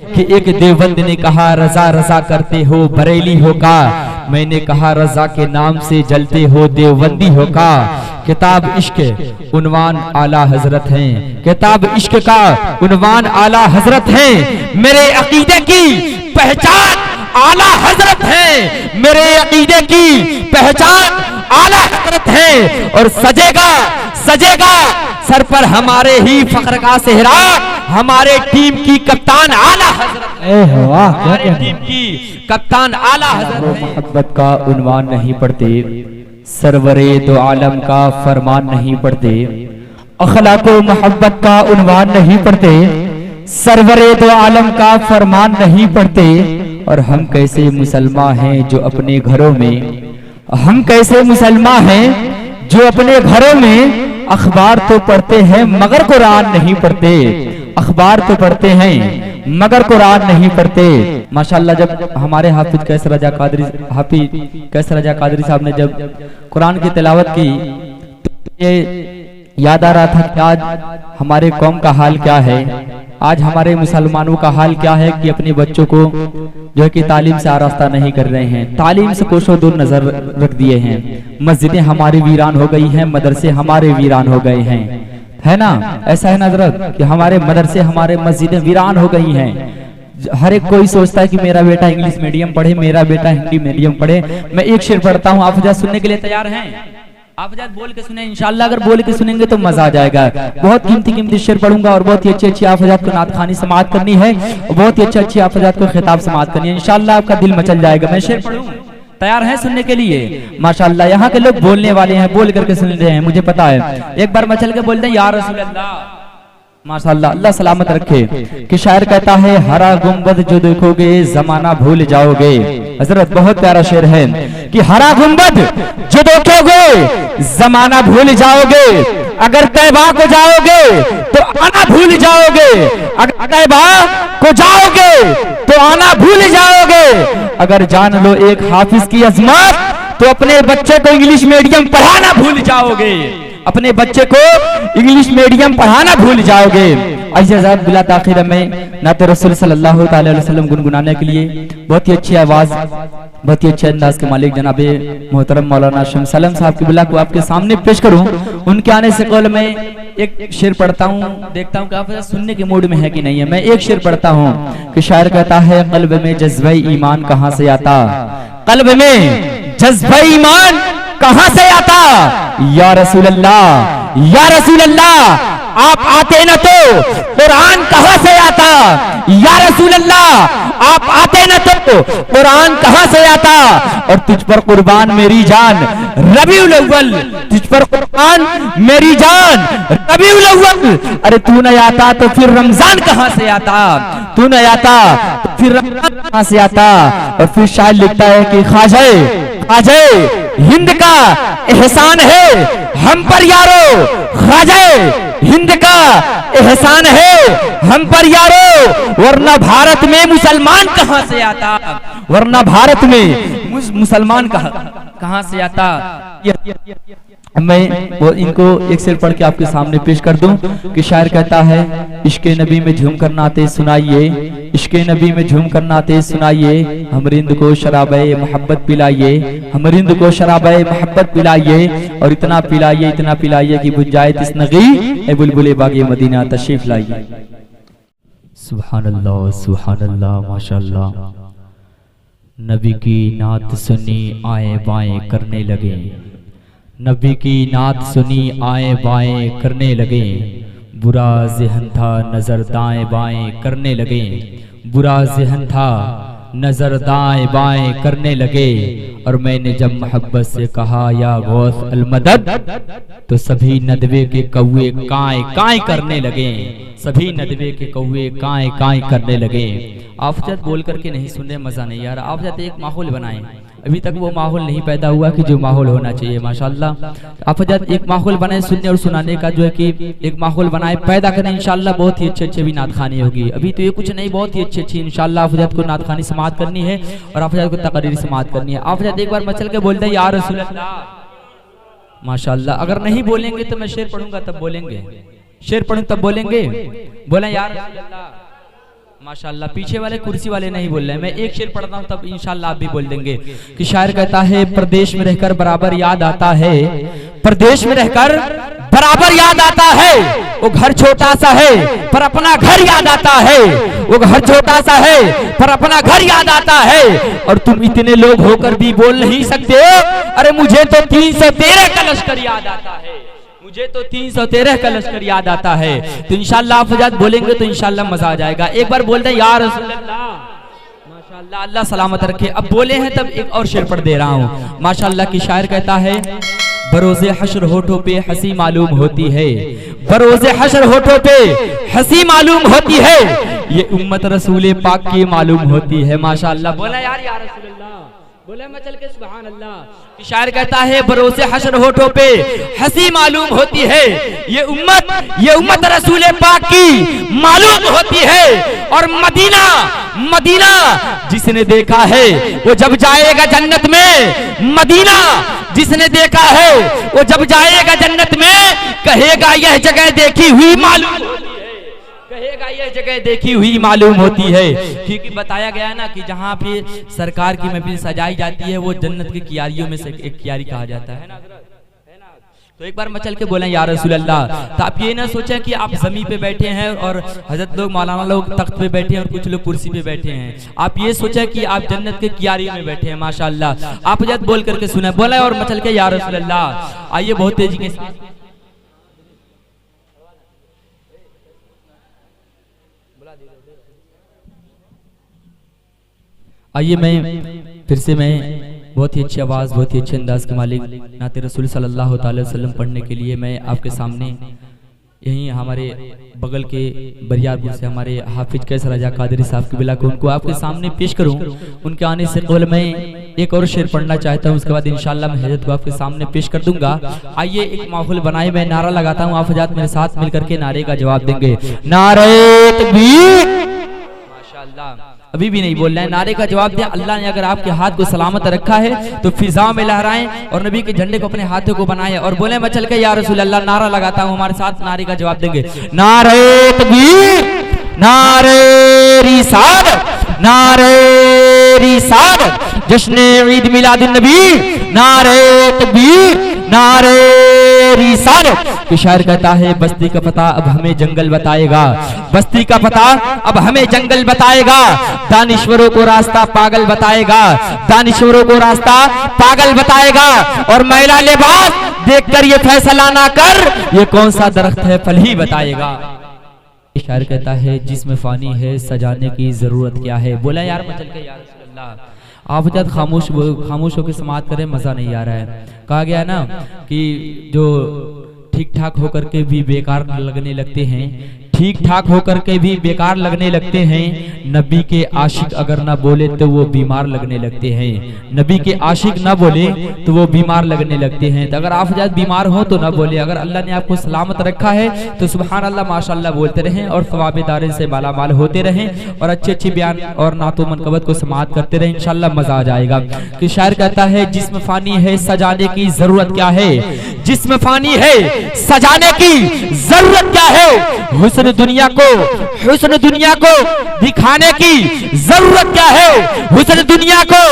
कि एक देवबंद ने कहा रजा रजा करते हो बरेली हो का, मैंने कहा रजा के नाम से जलते हो देवबंदी हो का। किताब इश्क उन्वान आला हजरत हैं, किताब इश्क का उन्वान आला हजरत है, मेरे अकीदे की पहचान आला हजरत है, मेरे अकीदे की पहचान आला हजरत है। और सजेगा सजेगा सर पर हमारे ही फख्र का सेहरा, हमारे टीम की कप्तान आला हजरत है, हमारे टीम की कप्तान आला हजरत है। मोहब्बत का उन्वान नहीं पढ़ते, सरवरे दो आलम का फरमान नहीं पढ़ते, अखलाक व मोहब्बत का उन्वान नहीं पढ़ते, सरवरे दो आलम का फरमान नहीं पढ़ते। और हम कैसे मुसलमान हैं जो अपने घरों में, हम कैसे मुसलमान हैं जो अपने घरों में अखबार तो पढ़ते हैं मगर कुरान नहीं पढ़ते, अखबार तो पढ़ते हैं मगर कुरान नहीं पढ़ते। माशाल्लाह जब हमारे हाफिज कैसर रजा कादरी साहब ने जब कुरान की तिलावत की तो ये याद आ रहा था कि आज हमारे कौम का हाल क्या है, आज हमारे मुसलमानों का हाल क्या है कि अपने बच्चों को जो है कि तालीम से आरास्ता नहीं कर रहे हैं, तालीम से कोशों दूर नजर रख दिए हैं। मस्जिदें हमारी वीरान हो गई हैं, मदरसे हमारे वीरान हो गए हैं, है ना? ऐसा है ना हजरत कि हमारे मदरसे हमारे मस्जिदें वीरान हो गई हैं। हर एक कोई सोचता है कि मेरा बेटा इंग्लिश मीडियम पढ़े, मेरा बेटा हिंदी मीडियम पढ़े। मैं एक शेर पढ़ता हूँ, आप सुनने के लिए तैयार हैं? आप बोल के सुने इंशाल्लाह, अगर बोल के सुनेंगे तो मजा आ जाएगा। बहुत कीमती शेर पढ़ूंगा और बहुत ही अच्छी आप हज़रात को नात खानी समाअत करनी है, बहुत ही अच्छी आप हज़रात को खिताब समाअत करनी है। इंशाल्लाह आपका दिल मचल जाएगा। मैं शेर पढ़ूं, तैयार हैं सुनने के लिए? माशाल्लाह यहाँ के लोग बोलने वाले हैं, बोल करके सुन रहे हैं, मुझे पता है। एक बार मचल के बोलते हैं या रसूल अल्लाह। माशाल्लाह, अल्लाह सलामत रखे। कि शायर कहता है हरा गुंबद जो देखोगे जमाना भूल जाओगे। हजरत बहुत प्यारा शेर है कि हरा गुंबद जो देखोगे जमाना भूल जाओगे, अगर तैबा को जाओगे तो आना भूल जाओगे, अगर तैबा को जाओगे तो आना भूल जाओगे। अगर जान लो एक हाफिज की अजमत तो अपने बच्चे को इंग्लिश मीडियम पढ़ाना भूल जाओगे, अपने बच्चे को इंग्लिश मीडियम पढ़ाना भूल जाओगे। अज़ीज़ात बिला ताखिर में नाते रसूल सल्लल्लाहु अलैहि वसल्लम गुनगुनाने के लिए बहुत ही अच्छी आवाज, बहुत ही अच्छे अंदाज के मालिक जनाबे मोहतरम मौलाना शम्स आलम साहब की बिला को आपके सामने पेश करूं। उनके आने से कल मैं एक शेर पढ़ता हूं, देखता हूं कि आप सुनने के मूड में है कि नहीं है। मैं एक शेर पढ़ता हूं कि शायर कहता है कल्ब में जज्बा ईमान कहां से आता, कल्ब में जज्बा ईमान कहां से आता। या रसूल अल्लाह, या रसूल अल्लाह आप आते न तो कुरान कहां से आता। या रसूल अल्लाह आप आते न तो कुरान कहां से आता। और तुझ पर कुर्बान मेरी जान रबीउल अव्वल, तुझ पर कुर्बान मेरी जान रबीउल अव्वल। अरे तू न आता तो फिर रमजान कहां से आता, तू न आता तो फिर रमजान कहां से आता। और फिर शायर लिखता है कि ख्वाजा ख्वाजा हिंद का एहसान है हम पर यारो, ख्वाजा हिंद का एहसान है हम पर यारो। वरना भारत में मुसलमान कहां से आता, वरना भारत में मुसलमान कहां से आता। मैं वो इनको एक शेर पढ़ के आपके सामने पेश कर दूं कि शायर कहता है इश्क़े नबी में झूम कर नाते सुनाइए, इश्क़े नबी में झूम कर नाते सुनाइए। हम रिंद को शराबे मोहब्बत पिलाइए, हम रिंद को शराबे मोहब्बत पिलाइए। और इतना पिलाइए, इतना पिलाइए कि बुझ जाए तिस्नगी ए बुलबुले बागे मदीना तशरीफ लाइए। सुभानअल्लाह, सुभानअल्लाह, माशाअल्लाह। नबी की नात सुनी आए बाएं करने लगे, नबी की नात सुनी आए बाएं करने लगे। बुरा ज़हन था नजर दाएं बाएं करने लगे, बुरा ज़हन था नजर दाएं बाएं करने लगे। और मैंने जब मोहब्बत से कहा या गौस अल मदद तो सभी नदवे के कौवे काएं काएं करने लगे, सभी नदवे के कौवे काएं काएं करने लगे। आप जब बोल करके नहीं सुन रहे, मजा नहीं यार। आप जब एक माहौल बनाएं, अभी तक वो माहौल नहीं पैदा हुआ कि जो माहौल होना चाहिए। माशाल्लाह आप जब एक माहौल बनाए सुनने और सुनाने का, जो है कि एक माहौल बनाए पैदा करें, इंशाल्लाह बहुत ही अच्छे भी नात खानी होगी। अभी तो ये कुछ नहीं, बहुत ही अच्छी इंशाल्लाह आप को नात खानी समाअत करनी है और आप को तकरीरी समाअत करनी है। आप एक बार मचल के बोलते हैं या रसूल अल्लाह। माशाल्लाह अगर नहीं बोलेंगे तो मैं शेर पढ़ूंगा तब बोलेंगे, शेर पढ़ूं तब बोलेंगे। बोले या रसूल अल्लाह। माशाल्लाह। पीछे वाले कुर्सी वाले नहीं बोल रहे, मैं एक शेर पढ़ता हूँ तब इंशाल्लाह आप भी बोल देंगे कि शायर कहता है प्रदेश में रहकर बराबर याद आता है, प्रदेश में रहकर बराबर याद आता है, वो घर छोटा सा है पर अपना घर याद आता है, वो घर छोटा सा है पर अपना घर याद आता है। और तुम इतने लोग होकर भी बोल नहीं सकते, अरे मुझे तो 313 का लश्कर याद आता है, मुझे तो 313 का लश्कर याद आता है। तो इंशाल्लाह आप हज़रत बोलेंगे तो इंशाल्लाह मजा आ जाएगा। एक बार बोलते हैं या रसूल अल्लाह, माशाल्लाह, अल्लाह सलामत रखे। अब बोले हैं तब एक और शेर पढ़ दे रहा हूँ। माशाल्लाह की शायर कहता है बरोज़े हश्र होठों पे हंसी मालूम होती है, बरोज़े हश्र होठों पे हंसी मालूम होती है, ये उम्मत रसूल पाक की मालूम होती है। माशाल्लाह, बोला यार या रसूल अल्लाह, बोले मैं चल के सुभान अल्लाह। शायर कहता है बरोज़े हश्र होठों पे हंसी मालूम होती है, ये उम्मत रसूल पाक की मालूम होती है। और मदीना मदीना जिसने देखा है वो जब जाएगा जन्नत में, मदीना जिसने देखा है वो जब जाएगा जन्नत में, कहेगा यह जगह देखी हुई मालूम होती है, कहेगा यह जगह देखी हुई मालूम होती है। क्योंकि बताया गया ना कि जहाँ पे सरकार की महफिल सजाई जाती है वो जन्नत की कियारियों में से एक कियारी कहा जाता है ना। तो एक बार मैं चल के बोले या रसूल अल्लाह। तो आप ये ना सोचें कि आप जमीन पे बैठे हैं और हजरत लोग मौलाना लोग तख्त पे बैठे हैं और कुछ लोग कुर्सी पे बैठे हैं। आप ये सोचें कि आप जन्नत के कियारी में बैठे हैं। माशाअल्लाह, आप हजरत बोल करके सुने, बोले और मैं चल के या रसूल अल्लाह। आइए बहुत तेजी के साथ, आइए मैं फिर से मैं बहुत ही अच्छी आवाज़, बहुत ही अच्छे अंदाज के मालिक नाते रसूल सल्लल्लाहु अलैहि वसल्लम पढ़ने के लिए मैं आपके सामने यहीं हमारे बगल के बरियारपुर से हमारे हाफिज कैसर राजा कादरी साहब की बिला को उनको आपके सामने पेश करूं। उनके आने से कबल मैं एक और शेर पढ़ना चाहता हूं, उसके बाद इंशाल्लाह मैं हजरत को आपके सामने पेश कर दूंगा। आइए एक माहौल बनाए, मैं नारा लगाता हूँ, आप हजरत मेरे साथ मिलकर के नारे का जवाब देंगे। नारे तकबीर, माशाअल्लाह, अभी भी नहीं बोल रहे हैं, नारे का जवाब दिया। अल्लाह ने अगर आपके हाथ को सलामत रखा है तो फिजा में लहराएं और नबी के झंडे को अपने हाथों को बनाएं और बोले मैं चल के या रसूल अल्लाह नारा लगाता हूं, हमारे साथ नारे का जवाब देंगे। नारे तकबीर, नारे रिसालत, नारे रिसालत, जश्न ईद मिलादुन नबी, नारे तकबीर, नारे रिसालत। कि शायर कहता है बस्ती का पता अब हमें जंगल बताएगा, बस्ती का पता अब हमें जंगल बताएगा, दानिश्वरों को रास्ता पागल बताएगा, दानिश्वरों को रास्ता पागल बताएगा। और मैला लिबास देखकर ये फैसला ना कर, ये कौन सा दरख्त है फल ही बताएगा। शायर कहता है जिसमें फानी है सजाने की जरूरत क्या है। बोला यार मैं चल के या रसूल अल्लाह, आप जब खामोश होकर समाअत करें, मजा नहीं आ रहा है। कहा गया ना कि जो ठीक ठाक होकर के भी बेकार लगने लगते हैं, ठीक ठाक होकर के भी बेकार लगने लगते हैं, नबी के आशिक अगर ना बोले तो वो बीमार लगने लगते हैं, नबी के आशिक ना बोले तो वो बीमार लगने लगते हैं। तो अगर आप जब बीमार हो तो ना बोले, अगर अल्लाह ने आपको सलामत रखा है तो सुभान अल्लाह माशाअल्लाह बोलते रहें और सवाबेदारे से मालामाल होते रहें और अच्छे अच्छे बयान और नातो मनकबत को समाअत करते रहें, इंशाअल्लाह मजा आ जाएगा। कि शायर कहता है जिस्म फानी है सजाने की जरूरत क्या है, जिस्म फानी है सजाने की जरूरत क्या है, हुस्न दुनिया को दिखाने की जरूरत क्या है, हुस्न दुनिया को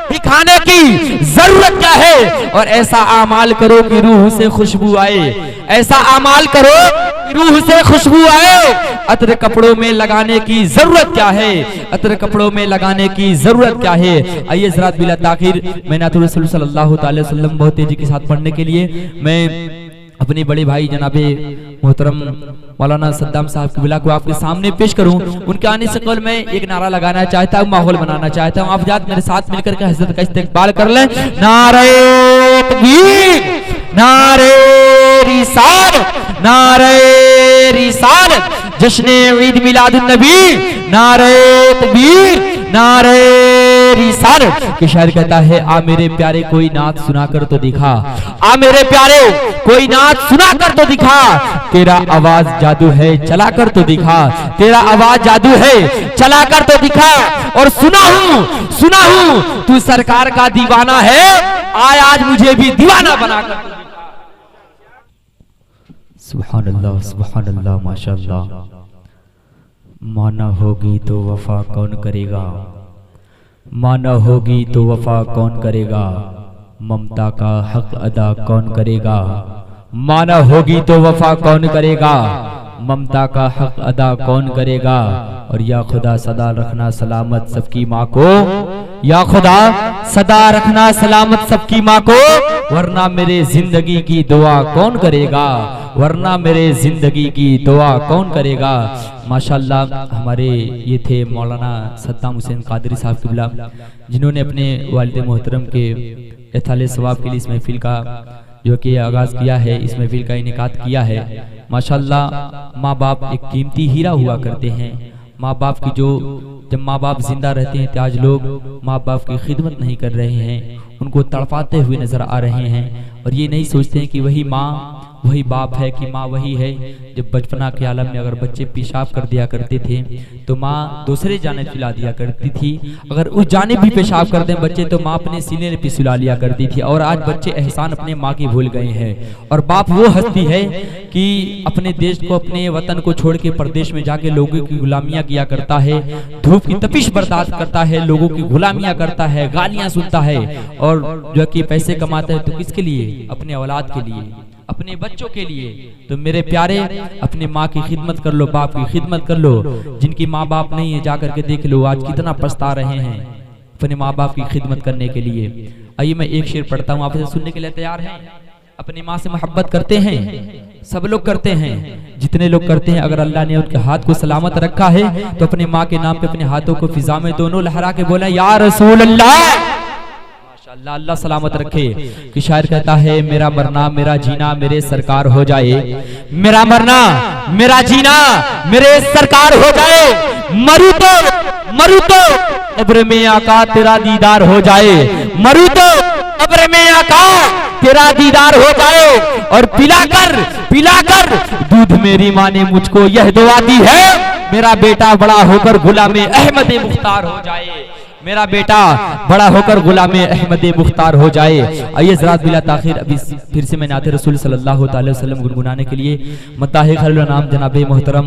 दिखाने की जरूरत क्या है। और ऐसा आमाल करो कि रूह से खुशबू आए, ऐसा आमाल करो कि रूह से खुशबू आए। अत्र कपड़ों में लगाने की जरूरत क्या है, अत्र कपड़ों में लगाने की जरूरत क्या है। आइए ज़रात बिला ताखिर मैं नातुर रसूल सल्लल्लाहु अलैहि वसल्लम बहुत तेजी के साथ पढ़ने के लिए मैं अपने बड़े भाई जनाबे मोहतरम मौलाना सद्दाम साहब की बिला को आपके सामने पेश करूं। उनके आने से कल मैं एक नारा लगाना चाहता हूं, माहौल बनाना चाहता हूं। आप जात मेरे साथ मिलकर के हज़रत का इस्तकबाल कर लें। नारे तकबीर, नारे रिसालत, नारे रिसालत, जश्न ईद मिलादुन नबी, नारे तकबीर, नारे रिसालत। कि शायर कहता है आ मेरे प्यारे कोई नात सुना कर तो दिखा, आ मेरे प्यारे कोई नात सुना कर तो दिखा, तेरा आवाज जादू है चला कर तो दिखा, तेरा आवाज जादू है चला कर तो दिखा। और सुना हूँ तू सरकार का दीवाना है, आय आज मुझे भी दीवाना बना कर तो दिखा। सुभान अल्लाह, सुभान अल्लाह, माशाअल्लाह। माना होगी तो वफा कौन करेगा, माना होगी तो वफा कौन करेगा, ममता का हक अदा कौन करेगा। माना होगी तो वफा कौन करेगा, ममता का हक अदा कौन करेगा। और या खुदा सदा रखना सलामत सबकी माँ को, या खुदा सदा रखना सलामत सबकी माँ को, वरना मेरे जिंदगी की दुआ कौन करेगा, वरना मेरे जिंदगी की दुआ कौन करेगा। माशाल्लाह हमारे ये थे मौलाना सद्दाम हुसैन कादरी साहब किबला, जिन्होंने अपने वालिद मोहतरम के इताले सवाब के लिए इस महफिल का जो कि आगाज किया है, इस महफिल का इनेकाद किया है। माशाल्लाह माँ बाप एक कीमती हीरा हुआ करते हैं। माँ बाप की जो जब माँ बाप जिंदा रहते हैं तो आज लोग माँ बाप की खिदमत नहीं कर रहे हैं, उनको तड़पाते हुए नजर आ रहे हैं और ये नहीं सोचते हैं कि वही माँ वही बाप है, कि माँ वही है। जब बचपना के आलम में अगर बच्चे पेशाब कर दिया करते थे तो माँ दूसरे जाने पिला दिया करती थी, अगर उस जाने भी पेशाब कर दें बच्चे तो माँ अपने सीने पे सुला लिया करती थी। और आज बच्चे एहसान अपने माँ की भूल गए हैं। और बाप वो हस्ती है कि अपने देश को, अपने वतन को छोड़ के परदेश में जाके लोगों की गुलामियां किया करता है, धूप की तपिश बर्दाश्त करता है, लोगों की गुलामियां करता है, गालियां सुनता है और जो कि पैसे कमाता है तो किसके लिए, अपने औलाद के लिए, अपने बच्चों के लिए। तो मेरे प्यारे अपने माँ की खिदमत कर लो, बाप की खिदमत कर लो। जिनकी माँ बाप नहीं है जाकर के देख लो आज कितना पछता रहे हैं अपने माँ बाप की खिदमत करने के लिए। आइए मैं एक शेर पढ़ता हूँ, आप इसे सुनने के लिए तैयार हैं। अपनी माँ से मोहब्बत करते हैं, सब लोग करते हैं, जितने लोग करते हैं। अगर अल्लाह ने उनके हाथ को सलामत रखा है तो अपनी माँ के नाम पे अपने हाथों को फिजा में दोनों लहरा के बोला या रसूल अल्लाह। अल्लाह अल्लाह सलामत रखे। कि शायर कहता है मेरा मरना मेरा जीना मेरे सरकार हो जाए, मेरा मरना मेरा जीना मेरे सरकार हो जाए, मरू तो कब्र में आका तेरा दीदार हो जाए, मरू तो कब्र में आका तेरा दीदार हो जाए। और पिलाकर दूध मेरी माँ ने मुझको यह दुआ दी है, मेरा बेटा बड़ा होकर गुलामे अहमद मुख्तार हो जाए, मेरा बेटा बड़ा होकर गुलामे अहमद मुख्तार हो जाए। आइए ज़रा बिला ताखिर अभी फिर से मैं नाते रसूल सल्लल्लाहु अलैहि वसल्लम गुनगुनाने के लिए मताहे खलील नाम जनाब मोहतरम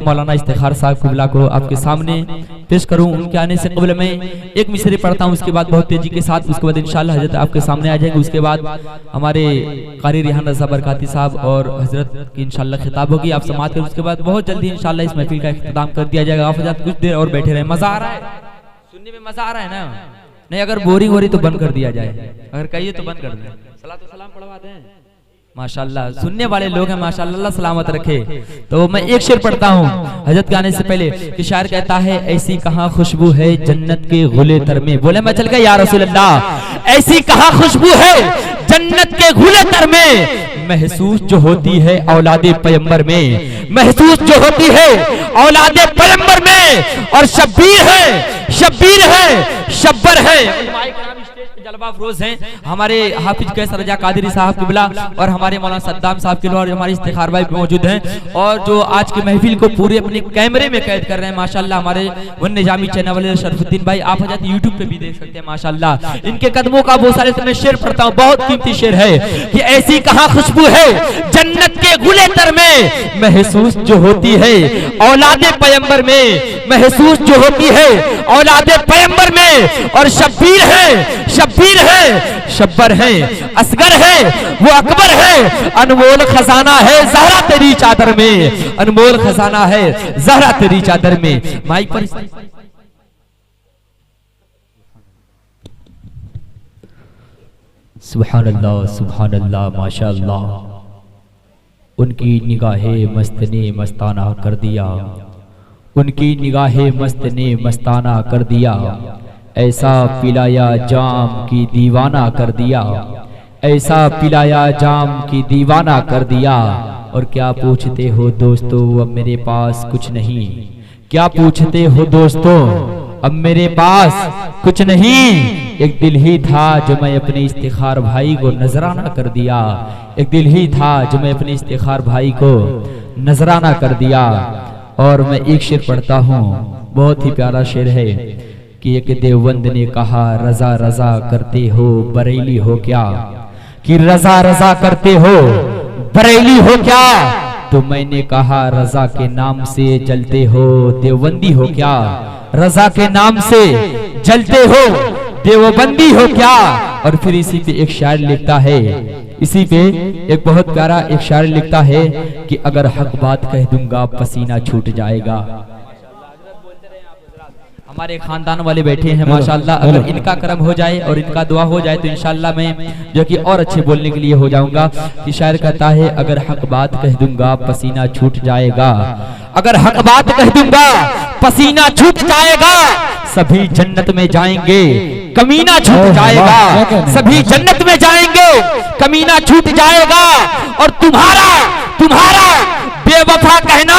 मौलाना इफ्तिखार साहब क़िबला को आपके सामने पेश करूं। उनके आने से कबल मैं एक मिसरे पढ़ता हूं, उसके बाद बहुत तेजी के साथ उसके बाद इंशाअल्लाह हजरत आपके सामने आ जाएंगे। उसके बाद हमारे कारी रिहान रज़ा बरकाती साहब और हजरत की इंशाअल्लाह खिताब होगी, आप समात करें। उसके बाद बहुत जल्दी इंशाअल्लाह इस महफिल का इख्तिताम कर दिया जाएगा। आप हजरत कुछ देर और बैठे रहे, मजा आ रहा है, सुनने में मजा आ रहा है ना? नहीं अगर बोरिंग हो रही तो बंद कर दिया जाए, अगर कहिए तो बंद कर दें। सलातो सलाम पढ़वाते हैं माशाल्लाह, सुनने वाले लोग हैं माशाल्लाह, अल्लाह सलामत रखे। तो मैं एक शेर पढ़ता हूँ हजरत के आने से पहले कि शायर कहता है ऐसी कहाँ खुशबू है जन्नत के गुले तर में। बोले मैं चल गया या रसूल अल्लाह, ऐसी कहाँ खुशबू है जन्नत के गुले तर में, महसूस जो होती है औलादे पैगंबर में, महसूस जो होती है औलादे पैगंबर में। और शब्बीर है शब्बर है, जलवा अफरोज हैं हमारे हाफिज कैसर रजा कादरी साहब क़िबला और हमारे मौलाना सद्दाम साहब क़िबला और हमारे इफ्तिखार भाई भी मौजूद हैं और जो आज की महफिल को पूरे अपने कैमरे में कैद कर रहे हैं माशाल्लाह। हमारे वन निजामी चैनल वाले शरफुद्दीन भाई, आप हजरत यूट्यूब पे भी देख सकते हैं माशाल्लाह। इनके कदमों का बहुत सारे मैं शेर पढ़ता हूँ, बहुत कीमती शेर है कि ऐसी कहाँ खुशबू है जन्नत के गुले तर में, महसूस जो होती है औलादे पैगंबर में, महसूस जो होती है औलादे पैगंबर में। और शब्बीर है शब्बर है असगर है वो अकबर है, अनमोल खजाना है ज़हरा तेरी चादर में, अनमोल खजाना है ज़हरा तेरी चादर में। माइक पर सुभान अल्लाह माशाअल्लाह। उनकी निगाहें मस्त ने मस्ताना कर दिया, उनकी निगाहें मस्त ने मस्ताना कर दिया, ऐसा पिलाया जाम की दीवाना कर दिया, ऐसा पिलाया जाम की दीवाना कर दिया। और क्या पूछते हो दोस्तों अब मेरे पास कुछ नहीं, क्या पूछते हो दोस्तों अब मेरे पास कुछ नहीं। एक दिल ही था जो मैं अपने इफ्तिखार भाई को नजराना कर दिया, एक दिल ही था जो मैं अपने इफ्तिखार भाई को नजराना कर दिया। और मैं एक शेर पढ़ता हूँ, बहुत ही प्यारा शेर है कि एक देवबंद ने कहा रजा रजा करते हो बरेली हो क्या, कि रजा रजा करते हो बरेली हो क्या, तो मैंने कहा रजा के नाम से जलते हो देवबंदी हो क्या, रजा के नाम से जलते हो देवबंदी हो क्या। और फिर इसी पे एक शायर लिखता है, इसी पे एक बहुत प्यारा एक शायर लिखता है कि अगर हक बात कह दूंगा पसीना छूट जाएगा। हमारे खानदान वाले बैठे हैं माशाल्लाह, अगर इनका कर्म हो जाए और इनका दुआ हो जाए तो इंशाल्लाह मैं जो कि और अच्छे बोलने के लिए हो जाऊंगा। कि शायर कहता है अगर हक बात कह दूंगा पसीना छूट जाएगा, अगर हक बात कह दूंगा पसीना छूट जाएगा। सभी जन्नत में जाएंगे कमीना छूट जाएगा, सभी जन्नत में जाएंगे कमीना छूट जाएगा। और तुम्हारा बेवफा कहना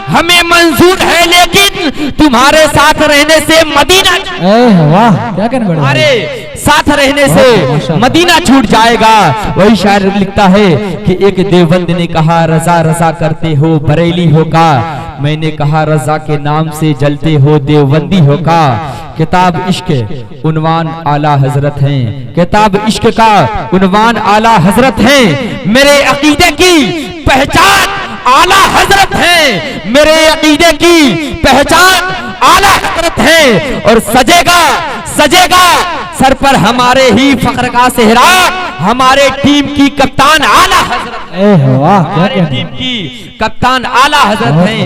हमें मंजूर है, लेकिन तुम्हारे साथ रहने से मदीना, वाह क्या कहने, तुम्हारे साथ रहने से मदीना छूट जाएगा। वही शायर लिखता है कि एक देवबंद ने कहा रजा रजा करते हो बरेली हो का, मैंने कहा रजा के नाम से जलते हो देवबंदी हो का। किताब इश्क उन्वान आला हजरत हैं, किताब इश्क का उन्वान आला हजरत हैं, मेरे अकीदे की पहचान आला हजरत है, मेरे अकीदे की पहचान आला हजरत है। और सजेगा सर पर हमारे ही फख्र का सेहरा, हमारे टीम की कप्तान आला हजरत है, हमारे टीम की कप्तान आला हजरत है।